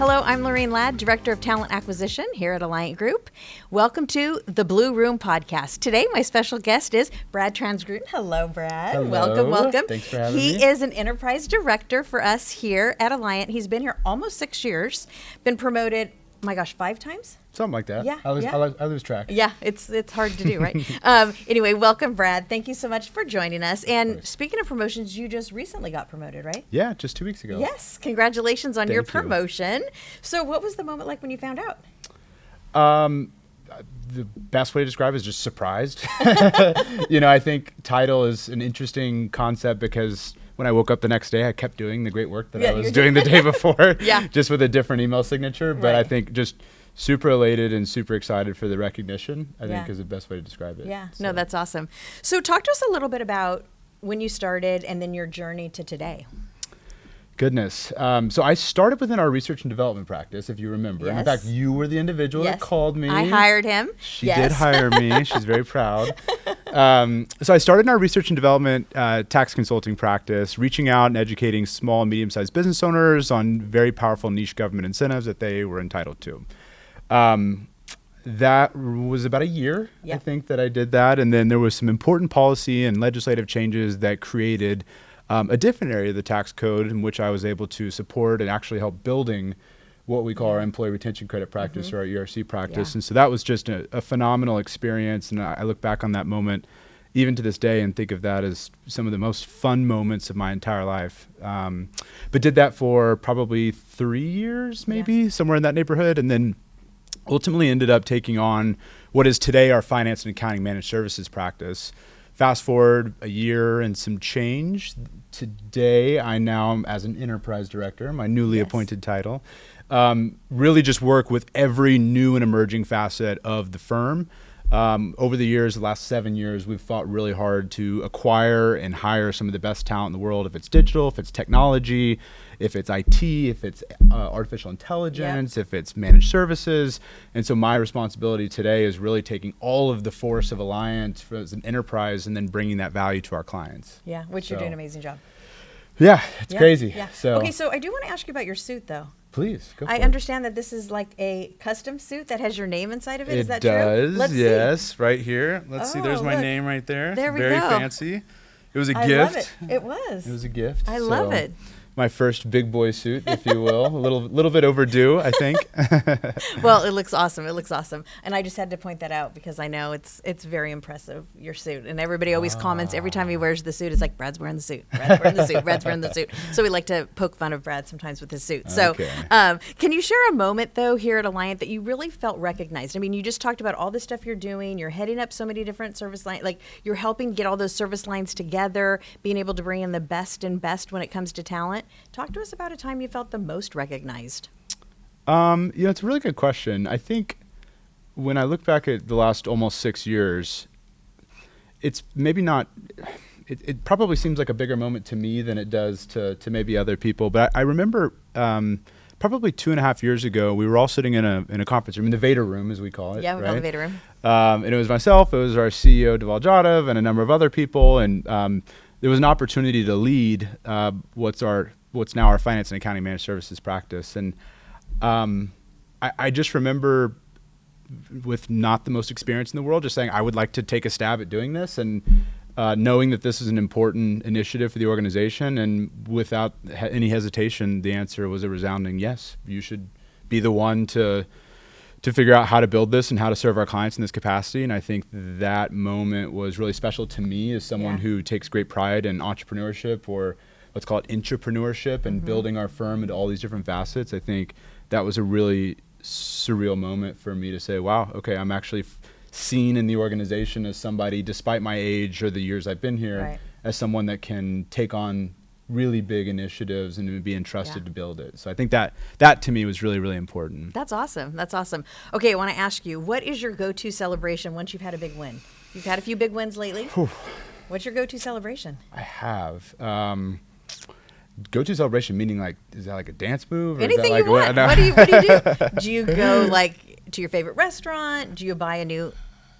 Hello, I'm Lorraine Ladd, Director of Talent Acquisition here at Alliant Group. Welcome to the Blue Room Podcast. Today, my special guest is Brad Trangsrud. Hello, Brad. Hello. Welcome. Thanks for having me. He is an Enterprise Director for us here at Alliant. He's been here almost 6 years, been promoted, 5 times? Something like that. Yeah, I lose track. Yeah, it's hard to do, right? Anyway, welcome, Brad. Thank you so much for joining us. And speaking of promotions, you just recently got promoted, right? Yeah, just 2 weeks ago. Yes, congratulations on your Thank you. promotion. So what was the moment like when you found out? The best way to describe it is just surprised. I think title is an interesting concept because when I woke up the next day, I kept doing the great work that I was doing the day before, just with a different email signature. But I think just super elated and super excited for the recognition, I think is the best way to describe it. Yeah, no, that's awesome. So talk to us a little bit about when you started and then your journey to today. Goodness. So I started within our research and development practice, if you remember. Yes. In fact, you were the individual that called me. I hired him. She did hire me. She's very proud. So I started in our research and development tax consulting practice, reaching out and educating small and medium-sized business owners on very powerful niche government incentives that they were entitled to. That was about a year, I think, that I did that. And then there was some important policy and legislative changes that created a different area of the tax code in which I was able to support and actually help building what we call our employee retention credit practice or our ERC practice. And so that was just a phenomenal experience. And I look back on that moment even to this day and think of that as some of the most fun moments of my entire life. But did that for probably 3 years, maybe, somewhere in that neighborhood. And then ultimately ended up taking on what is today our finance and accounting managed services practice. Fast forward a year and some change. Today, I now, as an enterprise director, my newly appointed title, really just work with every new and emerging facet of the firm. Over the years, the last 7 years, we've fought really hard to acquire and hire some of the best talent in the world. If it's digital, if it's technology, if it's IT, if it's artificial intelligence, if it's managed services. And so my responsibility today is really taking all of the force of Alliant as an enterprise and then bringing that value to our clients. Yeah, which you're doing an amazing job. Yeah, it's crazy. Yeah. So So I do want to ask you about your suit, though. Please, go for I it. understand that this is like a custom suit that has your name inside of it. Is that true? Let's It does, yes, right here. Let's see, there's my look. name right there. There we Very go. fancy. It was a I gift. love it. It was. It was a gift. I love it. My first big boy suit, if you will. A little bit overdue, I think. Well, it looks awesome. It looks awesome. And I just had to point that out because I know it's very impressive, your suit. And everybody always comments every time he wears the suit. It's like, Brad's wearing the suit. Brad's wearing the suit. Brad's wearing the suit. So we like to poke fun of Brad sometimes with his suit. So can you share a moment, though, here at Alliant that you really felt recognized? I mean, you just talked about all the stuff you're doing. You're heading up so many different service lines. Like, you're helping get all those service lines together, being able to bring in the best and best when it comes to talent. Talk to us about a time you felt the most recognized. It's a really good question. I think when I look back at the last almost 6 years, it's maybe not, it probably seems like a bigger moment to me than it does to maybe other people. But I remember probably 2.5 years ago, we were all sitting in a conference room, in the Vader room, as we call it. Yeah, we call it the Vader room. And it was myself, it was our CEO, Deval Jadhav, and a number of other people. And there was an opportunity to lead what's now our finance and accounting managed services practice. And I just remember, with not the most experience in the world, just saying I would like to take a stab at doing this, and knowing that this is an important initiative for the organization. And without any hesitation, the answer was a resounding yes. You should be the one to figure out how to build this and how to serve our clients in this capacity. And I think that moment was really special to me as someone who takes great pride in entrepreneurship, or let's call it intrapreneurship, and building our firm into all these different facets. I think that was a really surreal moment for me to say, wow, okay, I'm actually seen in the organization as somebody, despite my age or the years I've been here, as someone that can take on really big initiatives and be entrusted to build it. So I think that to me was really, really important. That's awesome. That's awesome. Okay, I want to ask you, what is your go-to celebration once you've had a big win? You've had a few big wins lately. What's your go-to celebration? I have. Go-to celebration meaning, like, is that like a dance move? Or Anything is that like, you want. What do you do? Do you go like to your favorite restaurant? Do you buy a new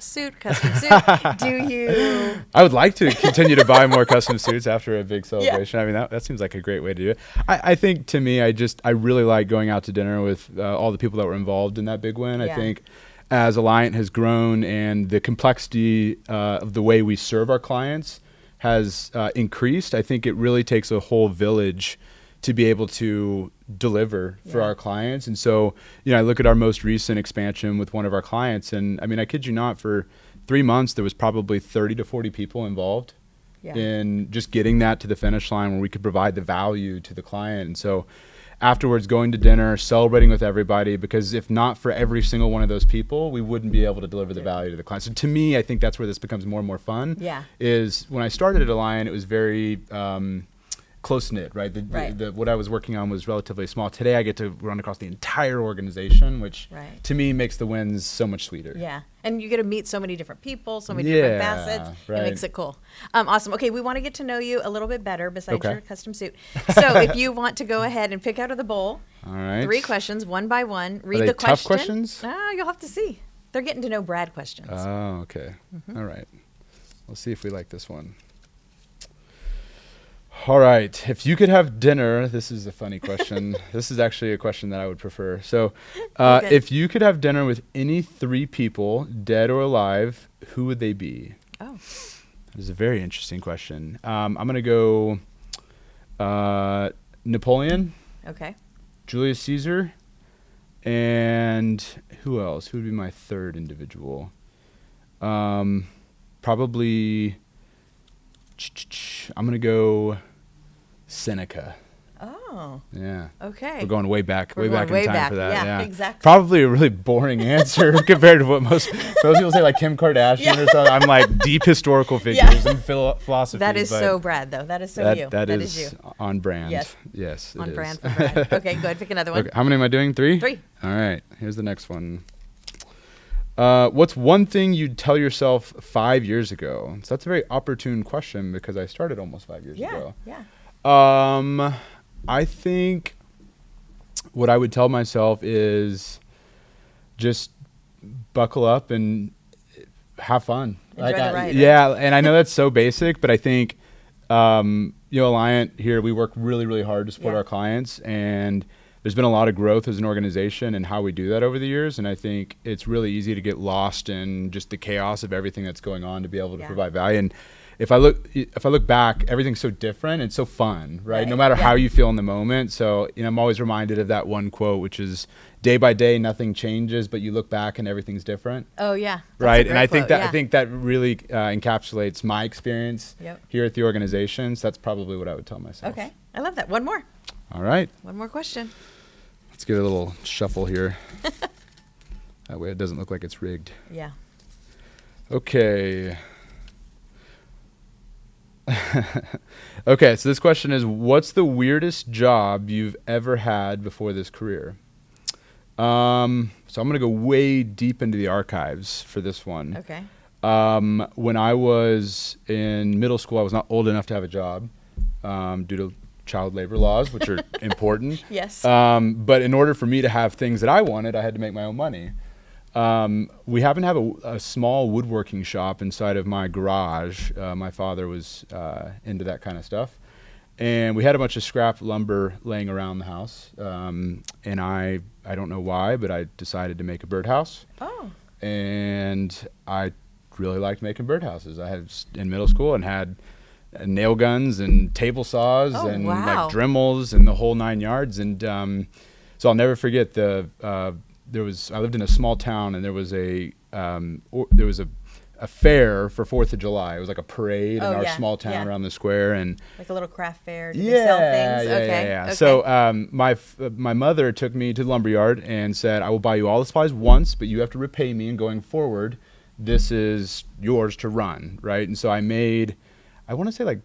suit, custom suit. Do you? I would like to continue to buy more custom suits after a big celebration. I mean, that seems like a great way to do it. I think to me, I really like going out to dinner with all the people that were involved in that big win. I think as Alliant has grown and the complexity of the way we serve our clients has increased, I think it really takes a whole village to be able to deliver for our clients. And so, I look at our most recent expansion with one of our clients, and I mean, I kid you not, for 3 months, there was probably 30 to 40 people involved in just getting that to the finish line where we could provide the value to the client. And so afterwards, going to dinner, celebrating with everybody, because if not for every single one of those people, we wouldn't be able to deliver the value to the client. So to me, I think that's where this becomes more and more fun. Is when I started at Alliant, it was very close-knit, right? What I was working on was relatively small. Today, I get to run across the entire organization, which to me makes the wins so much sweeter. Yeah, and you get to meet so many different people, so many different facets. It makes it cool. Awesome. Okay, we want to get to know you a little bit better besides your custom suit. So if you want to go ahead and pick out of the bowl, 3 questions, one by one. Read the question. Tough questions? You'll have to see. They're getting to know Brad questions. Oh, okay. All right. We'll see if we like this one. All right. If you could have dinner, this is a funny question. This is actually a question that I would prefer. So if you could have dinner with any 3 people, dead or alive, who would they be? Oh. That is a very interesting question. I'm going to go Napoleon. Okay. Julius Caesar. And who else? Who would be my 3rd individual? Probably... I'm going to go Seneca. Oh. Yeah. Okay. We're going way back in time for that. Yeah, exactly. Probably a really boring answer compared to what most people say, like Kim Kardashian or something. I'm like deep historical figures and philosophy. That is so Brad, though. That is so you. That is you. On brand. Yes. On brand for Brad. Okay, go ahead. Pick another one. Okay, how many am I doing? 3? 3. All right. Here's the next one. What's one thing you'd tell yourself 5 years ago? So that's a very opportune question because I started almost 5 years ago. Yeah. I think what I would tell myself is just buckle up and have fun. Enjoy the ride. Yeah, and I know that's so basic, but I think Alliant here, we work really, really hard to support our clients, and there's been a lot of growth as an organization and how we do that over the years. And I think it's really easy to get lost in just the chaos of everything that's going on to be able to provide value. And if I look back, everything's so different and so fun, right? No matter how you feel in the moment. So, I'm always reminded of that one quote, which is day by day, nothing changes, but you look back and everything's different. Oh yeah. Right. And I think that really encapsulates my experience here at the organization. So that's probably what I would tell myself. Okay. I love that. One more. All right. One more question. Let's get a little shuffle here. That way it doesn't look like it's rigged. Yeah. Okay. Okay, so this question is, what's the weirdest job you've ever had before this career? So I'm going to go way deep into the archives for this one. Okay. When I was in middle school, I was not old enough to have a job due to child labor laws, which are important. Yes. But in order for me to have things that I wanted, I had to make my own money. We happen to have a small woodworking shop inside of my garage. My father was into that kind of stuff. And we had a bunch of scrap lumber laying around the house. And I don't know why, but I decided to make a birdhouse. Oh. And I really liked making birdhouses. I had in middle school and had nail guns and table saws and like Dremels and the whole 9 yards. And so I'll never forget I lived in a small town, and there was a fair for 4th of July. It was like a parade in our small town around the square, and like a little craft fair. Did they sell things? Yeah. So my mother took me to the lumberyard and said, "I will buy you all the supplies once, but you have to repay me, and going forward, this is yours to run." Right? And so I made, I want to say like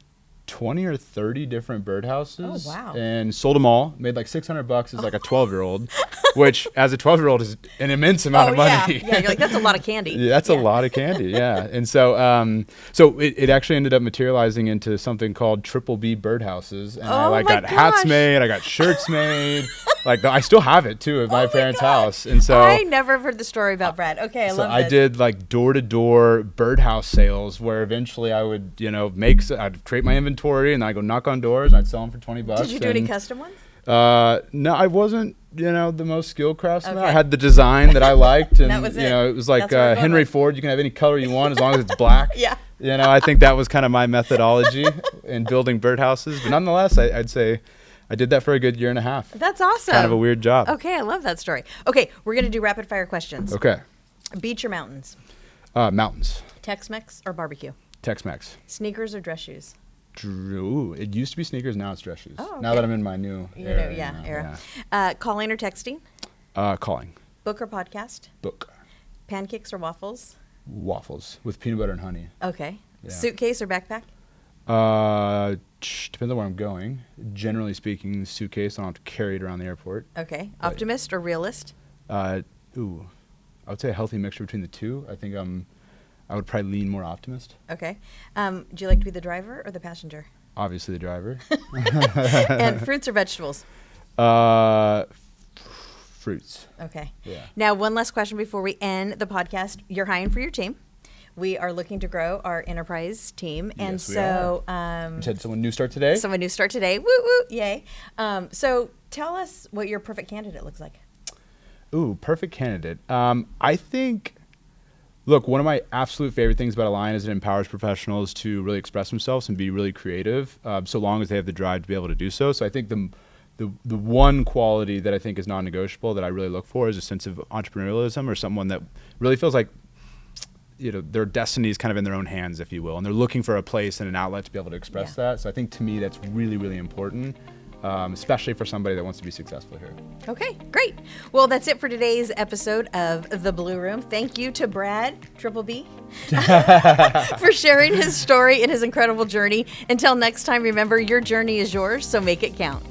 20 or 30 different birdhouses. Oh, wow. And sold them all. Made like $600 as like a 12-year-old, which as a 12-year-old is an immense amount of money. Yeah, you're like, that's a lot of candy. Yeah, that's a lot of candy, yeah. And so so it actually ended up materializing into something called Triple B birdhouses. And I got hats made, I got shirts made. Like I still have it too at my parents' house. And so I never have heard the story about Brad. Okay, I love this. I did like door-to-door birdhouse sales where eventually I would, I'd create my inventory and I'd go knock on doors and I'd sell them for $20. Did you do any custom ones? No, I wasn't, the most skilled craftsman. I had the design that I liked, and that was it. It was like Henry Ford. You can have any color you want as long as it's black. Yeah. I think that was kind of my methodology in building birdhouses. But nonetheless, I'd say I did that for a good year and a half. That's awesome. Kind of a weird job. Okay, I love that story. Okay, we're gonna do rapid fire questions. Okay. Beach or mountains? Mountains. Tex-Mex or barbecue? Tex-Mex. Sneakers or dress shoes? Ooh, it used to be sneakers, now it's dress shoes. Oh, okay. Now that I'm in my new era. Era. Calling or texting? Calling. Book or podcast? Book. Pancakes or waffles? Waffles with peanut butter and honey. Okay. Yeah. Suitcase or backpack? Depends on where I'm going. Generally speaking, suitcase, I don't have to carry it around the airport. Okay. Optimist or realist? I would say a healthy mixture between the two. I think I would probably lean more optimist. Okay. Do you like to be the driver or the passenger? Obviously the driver. And fruits or vegetables? Fruits. Okay. Yeah. Now, one last question before we end the podcast. You're hiring for your team. We are looking to grow our enterprise team. And yes, we so are. Had someone new start today? Someone new start today. Woo, woo, yay. So tell us what your perfect candidate looks like. Ooh, perfect candidate. I think... Look, one of my absolute favorite things about Alliant is it empowers professionals to really express themselves and be really creative, so long as they have the drive to be able to do so. So I think the one quality that I think is non-negotiable that I really look for is a sense of entrepreneurialism, or someone that really feels like their destiny is kind of in their own hands, if you will, and they're looking for a place and an outlet to be able to express that. So I think to me that's really, really important. Especially for somebody that wants to be successful here. Okay, great. Well, that's it for today's episode of The Blue Room. Thank you to Brad, Triple B, for sharing his story and his incredible journey. Until next time, remember, your journey is yours, so make it count.